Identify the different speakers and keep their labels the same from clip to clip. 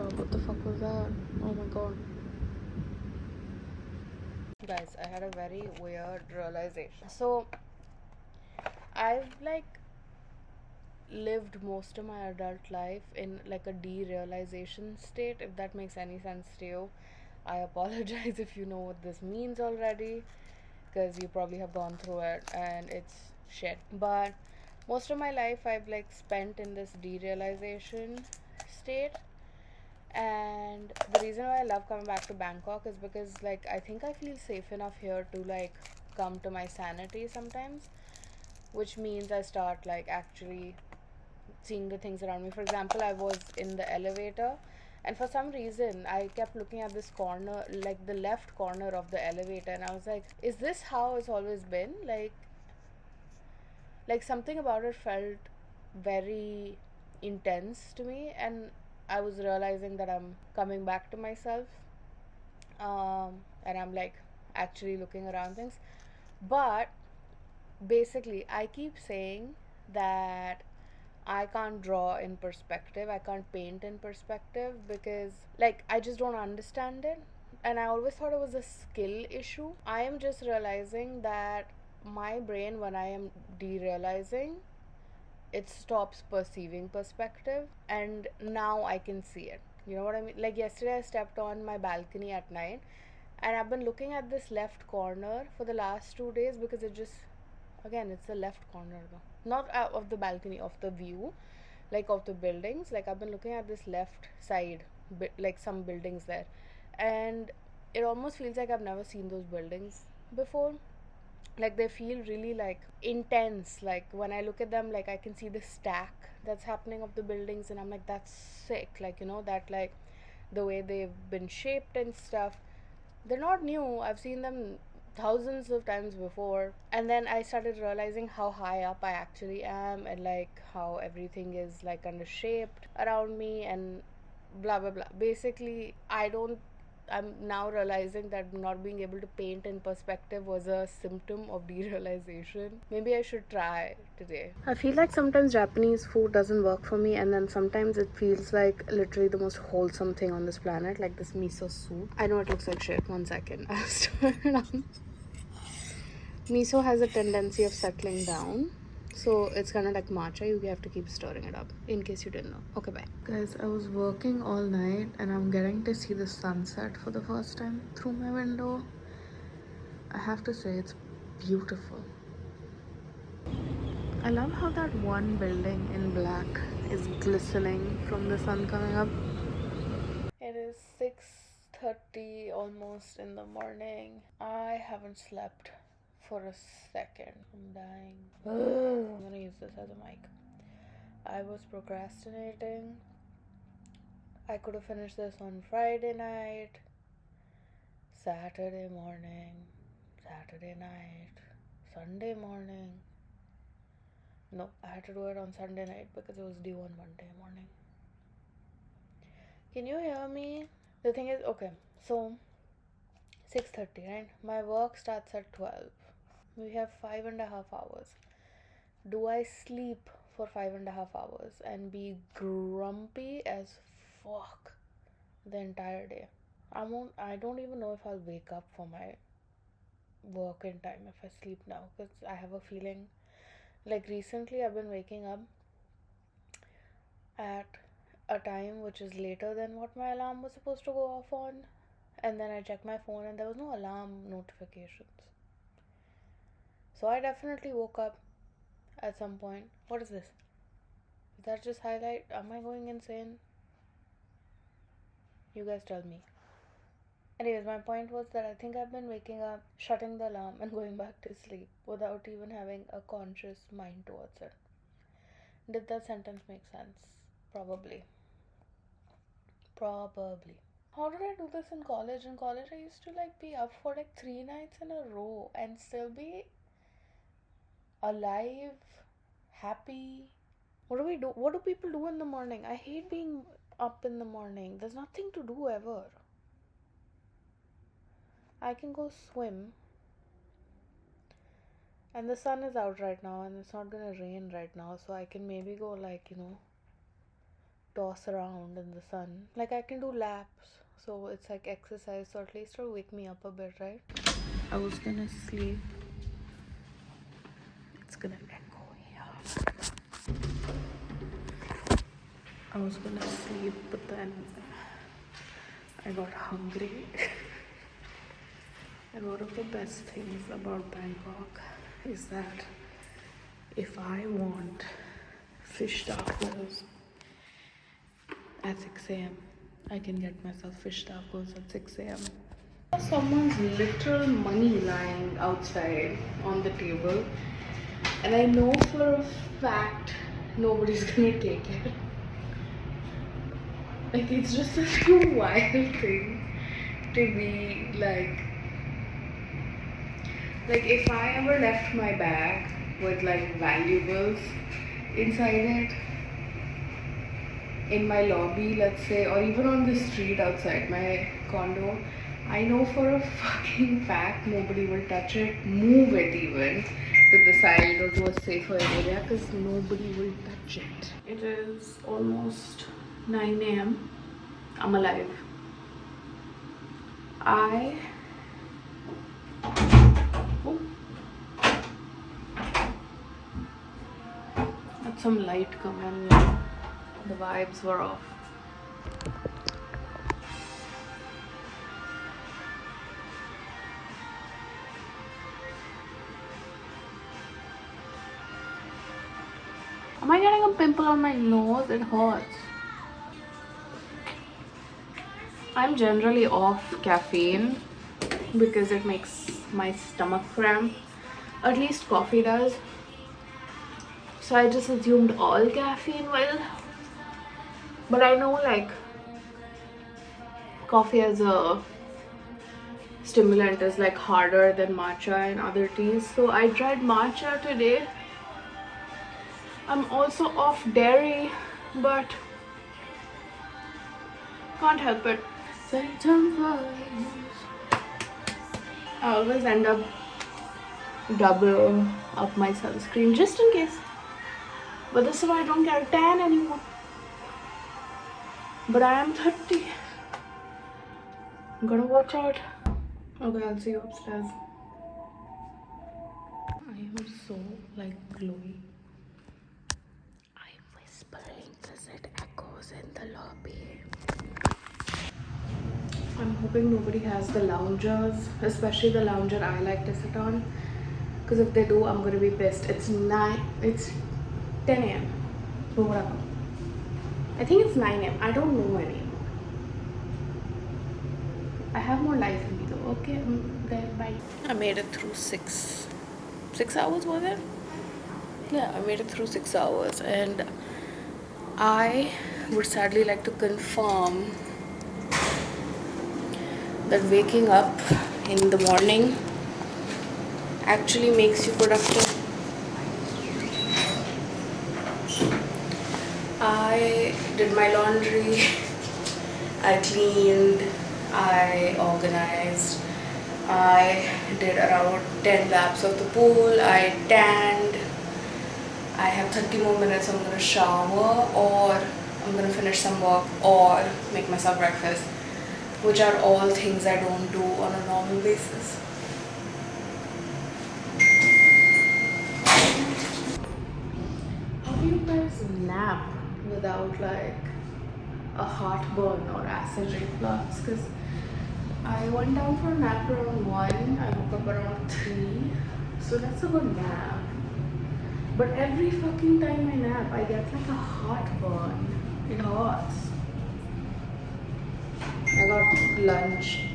Speaker 1: What the fuck was that? Oh my god. Guys, I had a very weird realization. So, I've lived most of my adult life in like a derealization state, if that makes any sense to you. I apologize if you know what this means already, because you probably have gone through it and it's shit. But most of my life I've spent in this derealization state, and the reason why I love coming back to Bangkok is because I think I feel safe enough here to come to my sanity sometimes, which means I start actually seeing the things around me. For example, I was in the elevator, and for some reason I kept looking at this corner, like the left corner of the elevator, and I was like, is this how it's always been? Something about it felt very intense to me, and I was realizing that I'm coming back to myself, and I'm actually looking around things. But basically, I keep saying that I can't draw in perspective, I can't paint in perspective, because I just don't understand it. And I always thought it was a skill issue. I am just realizing that my brain, when I am derealizing, it stops perceiving perspective, and now I can see it. You know what I mean? Like yesterday, I stepped on my balcony at night, and I've been looking at this left corner for the last 2 days because it just, again, it's the left corner though, not of the balcony, of the view, of the buildings. I've been looking at this left side, some buildings there, and it almost feels like I've never seen those buildings before. They feel really intense. When I look at them, I can see the stack that's happening of the buildings, and I'm like, that's sick. That the way they've been shaped and stuff, they're not new. I've seen them thousands of times before. And then I started realizing how high up I actually am, and how everything is under shaped around me, and blah blah blah. Basically, I'm now realizing that not being able to paint in perspective was a symptom of derealization. Maybe I should try today. I feel like sometimes Japanese food doesn't work for me, and then sometimes it feels like literally the most wholesome thing on this planet, like this miso soup. I know it looks like shit. 1 second. I'll stir it up. Miso has a tendency of settling down, so it's kind of like matcha. You have to keep stirring it up, in case you didn't know. Okay, bye. Guys, I was working all night and I'm getting to see the sunset for the first time through my window. I have to say, it's beautiful. I love how that one building in black is glistening from the sun coming up. It is 6:30 almost in the morning. I haven't slept for a second. I'm dying. I'm gonna use this as a mic. I was procrastinating. I could have finished this on Friday night, Saturday morning, Saturday night, Sunday morning. No, I had to do it on Sunday night because it was due on Monday morning. Can you hear me? The thing is, okay, so 6:30, right? My work starts at 12. We have 5.5 hours. Do I sleep for 5.5 hours and be grumpy as fuck the entire day? I don't even know if I'll wake up for my work in time if I sleep now, because I have a feeling recently I've been waking up at a time which is later than what my alarm was supposed to go off on, and then I checked my phone and there was no alarm notifications. So I definitely woke up at some point. What is this? Is that just highlight? Am I going insane? You guys tell me. Anyways, my point was that I think I've been waking up, shutting the alarm, and going back to sleep without even having a conscious mind towards it. Did that sentence make sense? Probably. Probably. How did I do this in college? In college, I used to be up for 3 nights in a row and still be alive, happy. What do we do? What do people do in the morning? I hate being up in the morning. There's nothing to do ever. I can go swim, and the sun is out right now, and it's not gonna rain right now, so I can maybe go toss around in the sun. Like I can do laps, so it's like exercise, so at least it'll wake me up a bit, right? I was gonna sleep. It's gonna echo here. I was gonna sleep, but then I got hungry. And one of the best things about Bangkok is that if I want fish tacos at 6 a.m., I can get myself fish tacos at 6 a.m. Someone's literal money lying outside on the table, and I know for a fact nobody's gonna take it. Like, it's just such a wild thing to be like if I ever left my bag with like valuables inside it in my lobby, let's say, or even on the street outside my condo, I know for a fucking fact nobody will touch it, move it even to the side or to a safer area, because nobody will touch it. It is almost 9 a.m. I'm alive. Oh, let some light come in. The vibes were off. Am I getting a pimple on my nose? It hurts. I'm generally off caffeine because it makes my stomach cramp. At least coffee does. So I just assumed all caffeine will. But I know like coffee as a stimulant is like harder than matcha and other teas. So I tried matcha today. I'm also off dairy, but can't help it. I always end up double up my sunscreen just in case. But this is why I don't get a tan anymore. But I am 30. I'm gonna watch out. Okay, I'll see you upstairs. I am so like glowy. I'm whispering because it echoes in the lobby. I'm hoping nobody has the loungers, especially the lounger I like to sit on. Because if they do, I'm gonna be pissed. It's 10 a.m. But whatever. I think it's 9 a.m. I don't know anymore. I have more life in me though. Okay, bye. I made it through 6 hours, was it? Yeah, I made it through 6 hours, and I would sadly like to confirm that waking up in the morning actually makes you productive. I did my laundry, I cleaned, I organized, I did around 10 laps of the pool, I tanned. I have 30 more minutes. I'm gonna shower, or I'm gonna finish some work, or make myself breakfast, which are all things I don't do on a normal basis. How do you guys nap without like a heartburn or acid reflux? Because I went down for a nap around 1, I woke up around 3, so that's a good nap. But every fucking time I nap, I get like a heartburn. It hurts. I got lunch.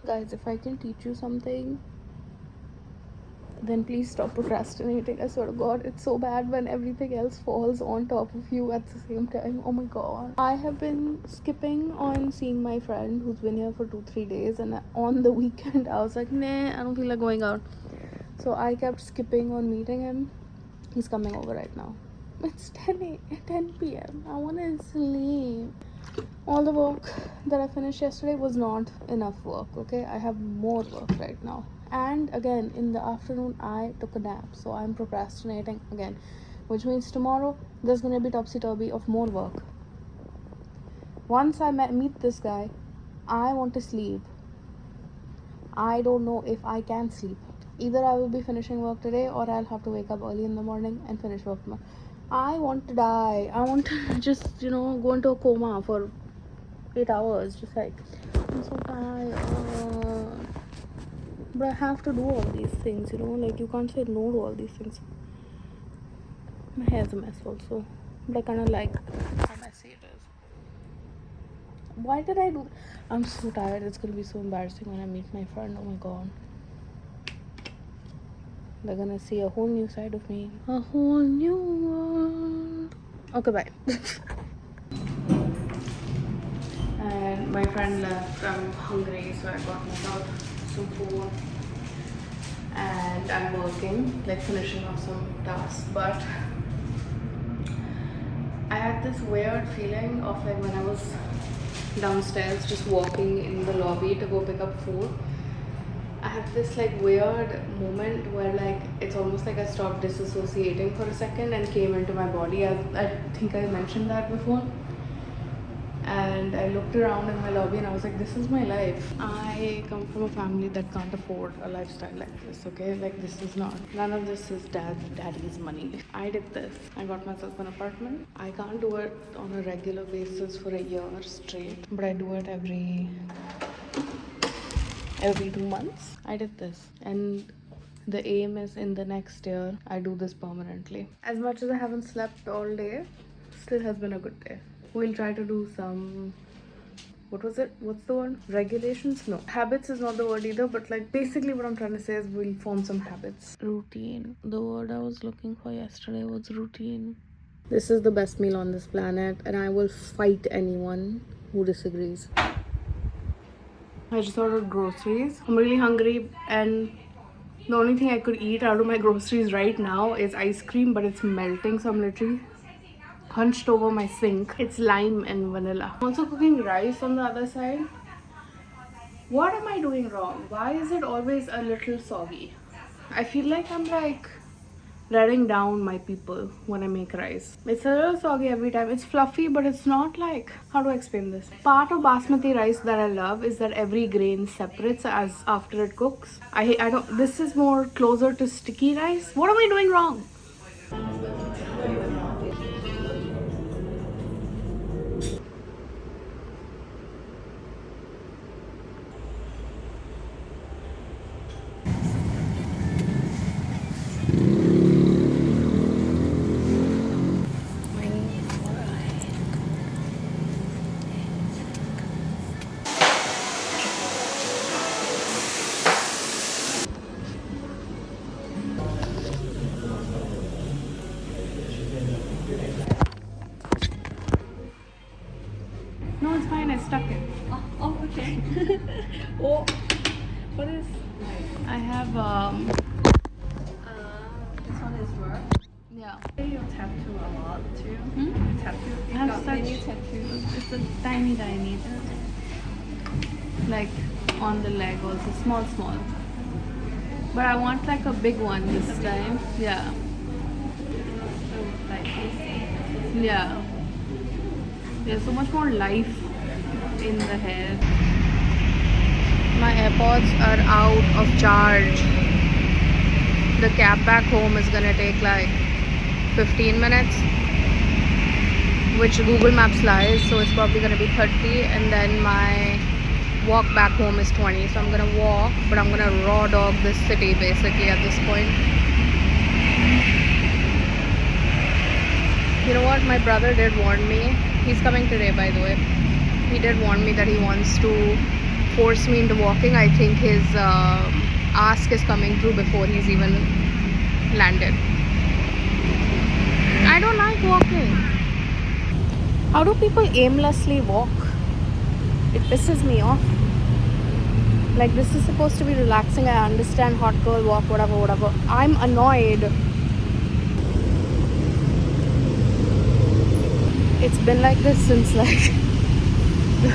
Speaker 1: Guys, if I can teach you something, then please stop procrastinating. I swear to God, it's so bad when everything else falls on top of you at the same time. Oh my God. I have been skipping on seeing my friend who's been here for 2-3 days, and on the weekend I was like, nah, I don't feel like going out. So I kept skipping on meeting him. He's coming over right now. It's 10 p.m. I want to sleep. All the work that I finished yesterday was not enough work, okay? I have more work right now. And again, in the afternoon, I took a nap. So I'm procrastinating again. which means tomorrow there's gonna be topsy-turvy of more work. Once I meet this guy, I want to sleep. I don't know if I can sleep. Either I will be finishing work today or I'll have to wake up early in the morning and finish work tomorrow. I want to die. I want to just, go into a coma for 8 hours. Just like, I'm so tired. But I have to do all these things, like you can't say no to all these things. My hair's a mess also. But I kind of like how messy it is. Why did I do? I'm so tired. It's gonna be so embarrassing when I meet my friend. Oh my god. They're gonna see a whole new side of me. A whole new world. Okay, bye. And my friend left. I'm hungry, so I got myself some food. And I'm working, like finishing off some tasks. But I had this weird feeling of like when I was downstairs just walking in the lobby to go pick up food. I had this like weird moment where like it's almost like I stopped disassociating for a second and came into my body. I think I mentioned that before. And I looked around in my lobby and I was like, this is my life. I come from a family that can't afford a lifestyle like this, okay? Like this is not, none of this is daddy's money. I did this. I got myself an apartment. I can't do it on a regular basis for a year straight, but I do it every 2 months. I did this, and the aim is in the next year I do this permanently. As much as I haven't slept all day, still has been a good day. We'll try to do some, what's the word? Regulations? No, habits is not the word either, but like basically what I'm trying to say is we'll form some habits. Routine, the word I was looking for yesterday was routine. This is the best meal on this planet, and I will fight anyone who disagrees. I just ordered groceries. I'm really hungry, and the only thing I could eat out of my groceries right now is ice cream, but it's melting, so I'm literally hunched over my sink. It's lime and vanilla. I'm also cooking rice on the other side. What am I doing wrong? Why is it always a little soggy? I feel like I'm like letting down my people when I make rice. It's a little soggy every time. It's fluffy, but it's not like, how do I explain this? Part of basmati rice that I love is that every grain separates as after it cooks. I don't, this is more closer to sticky rice. What am I doing wrong? No, it's fine. I stuck it.
Speaker 2: Oh, okay. Oh, what is?
Speaker 1: I have
Speaker 2: This one is work.
Speaker 1: yeah.
Speaker 2: You tattoo a lot too.
Speaker 1: Hmm?
Speaker 2: You tattoo.
Speaker 1: I
Speaker 2: You
Speaker 1: have
Speaker 2: got many tattoos.
Speaker 1: It's a tiny, like on the leg also, small. But I want like a big one this time. Yeah,
Speaker 2: So like this.
Speaker 1: yeah. There's so much more life in the hair. My AirPods are out of charge. The cab back home is gonna take like 15 minutes, which Google Maps lies, so it's probably gonna be 30, and then my walk back home is 20. So I'm gonna walk, but I'm gonna raw dog this city basically at this point. You know what? My brother did warn me. He's coming today, by the way. He did warn me that he wants to force me into walking. I think his ask is coming through before he's even landed. I don't like walking. How do people aimlessly walk? It pisses me off. Like, this is supposed to be relaxing. I understand hot girl walk, whatever. I'm annoyed. It's been like this since like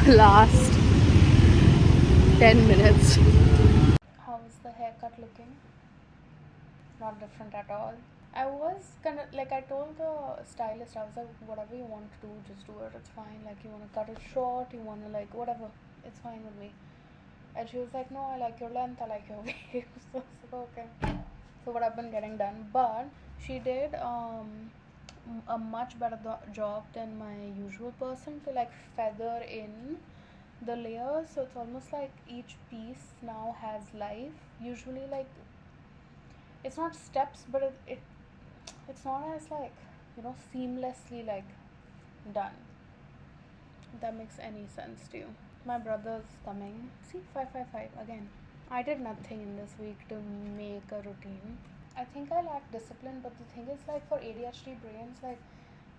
Speaker 1: the last 10 minutes. How is the haircut looking? Not different at all. I was gonna like I told the stylist, I was like, whatever you want to do, just do it. It's fine. Like you wanna cut it short, you wanna like whatever, it's fine with me. And she was like, no, I like your length, I like your waves. So I was like, okay. So what I've been getting done, but she did a much better job than my usual person to like feather in the layers. So it's almost like each piece now has life. Usually, like it's not steps, but it's not as like seamlessly like done. If that makes any sense to you. My brother's coming. See, 555 again. I did nothing in this week to make a routine. I think I lack discipline, but the thing is, like, for ADHD brains, like,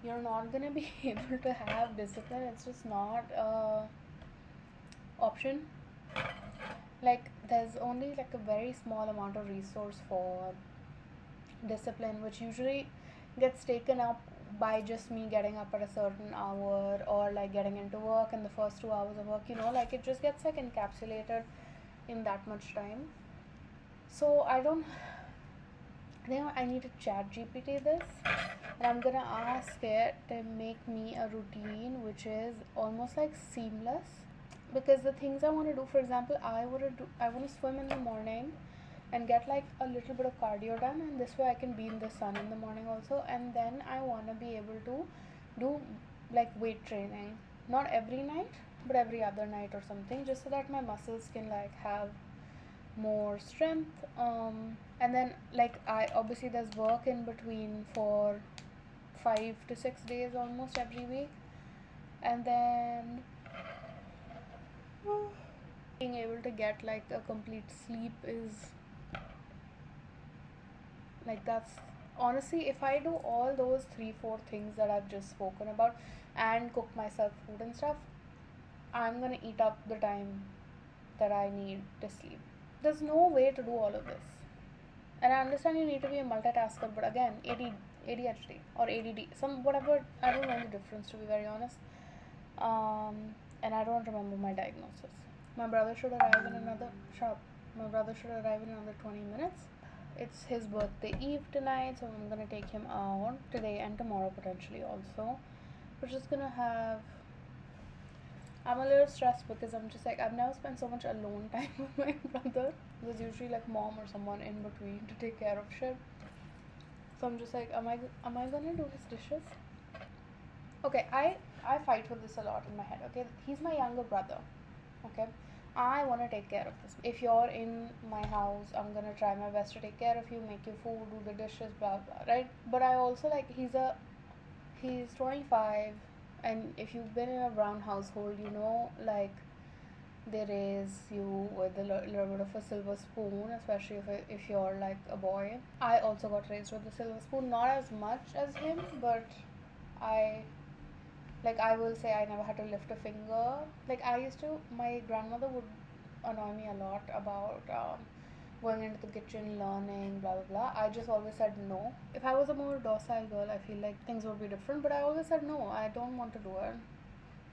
Speaker 1: you're not gonna be able to have discipline. It's just not a option. Like, there's only like a very small amount of resource for discipline, which usually gets taken up by just me getting up at a certain hour or like getting into work in the first 2 hours of work, like it just gets like encapsulated in that much time. So I think I need to chat GPT this, and I'm gonna ask it to make me a routine which is almost like seamless. Because the things I want to do, for example, I want to swim in the morning and get like a little bit of cardio done, and this way I can be in the sun in the morning also. And then I want to be able to do like weight training, not every night but every other night or something, just so that my muscles can like have more strength. And then like I obviously there's work in between for 5 to 6 days almost every week, and then being able to get like a complete sleep is like that's honestly, if I do all those 3 4 things that I've just spoken about and cook myself food and stuff, I'm gonna eat up the time that I need to sleep. There's no way to do all of this. And I understand you need to be a multitasker, but again, ADHD or ADD, some whatever, I don't know the difference to be very honest. And I don't remember my diagnosis. My brother should arrive in another shop. My brother should arrive in another 20 minutes. It's his birthday eve tonight, so I'm gonna take him out today and tomorrow potentially also. We're just gonna have. I'm a little stressed because I'm just like I've never spent so much alone time with my brother. There's usually like mom or someone in between to take care of shit. So I'm just like, am I gonna do his dishes? Okay, I fight with this a lot in my head. Okay, he's my younger brother. Okay, I want to take care of this. If you're in my house, I'm gonna try my best to take care of you, make you food, do the dishes, blah blah, right? But I also like he's 25, and if you've been in a brown household, like they raise you with a little bit of a silver spoon, especially if you're like a boy. I also got raised with a silver spoon, not as much as him, but I I will say I never had to lift a finger. Like I used to, my grandmother would annoy me a lot about going into the kitchen, learning, blah blah blah. I just always said no. If I was a more docile girl, I feel like things would be different. But I always said no. I don't want to do it.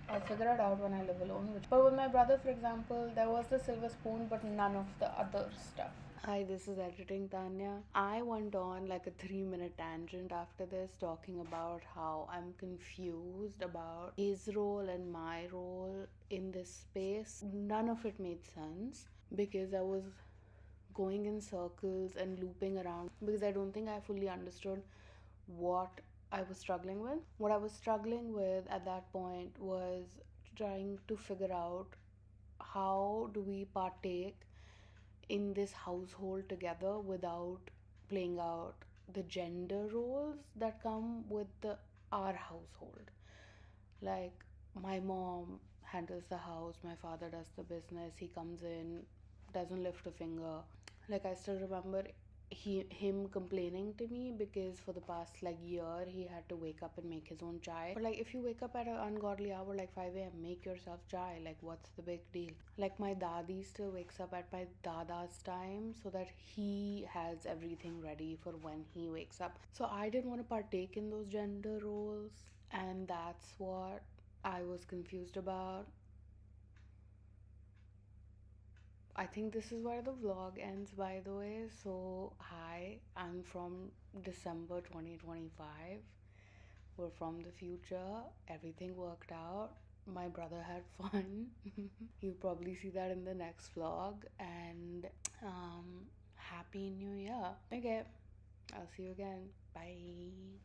Speaker 1: I'll figure it out when I live alone. But with my brother, for example, there was the silver spoon, but none of the other stuff. Hi, this is editing Tanya. I went on like a 3 minute tangent after this, talking about how I'm confused about his role and my role in this space. None of it made sense because I was going in circles and looping around because I don't think I fully understood what I was struggling with. What I was struggling with at that point was trying to figure out how do we partake in this household together without playing out the gender roles that come with our household. Like, my mom handles the house, my father does the business, he comes in, doesn't lift a finger. Like, I still remember him complaining to me because for the past like year he had to wake up and make his own chai. But like, if you wake up at an ungodly hour like 5 a.m., make yourself chai. Like, what's the big deal? Like, my dadi still wakes up at my dada's time so that he has everything ready for when he wakes up. So I didn't want to partake in those gender roles, and that's what I was confused about. I think this is where the vlog ends, by the way. So, hi, I'm from December 2025. We're from the future. Everything worked out. My brother had fun. You'll probably see that in the next vlog. And Happy New Year. Okay, I'll see you again. Bye.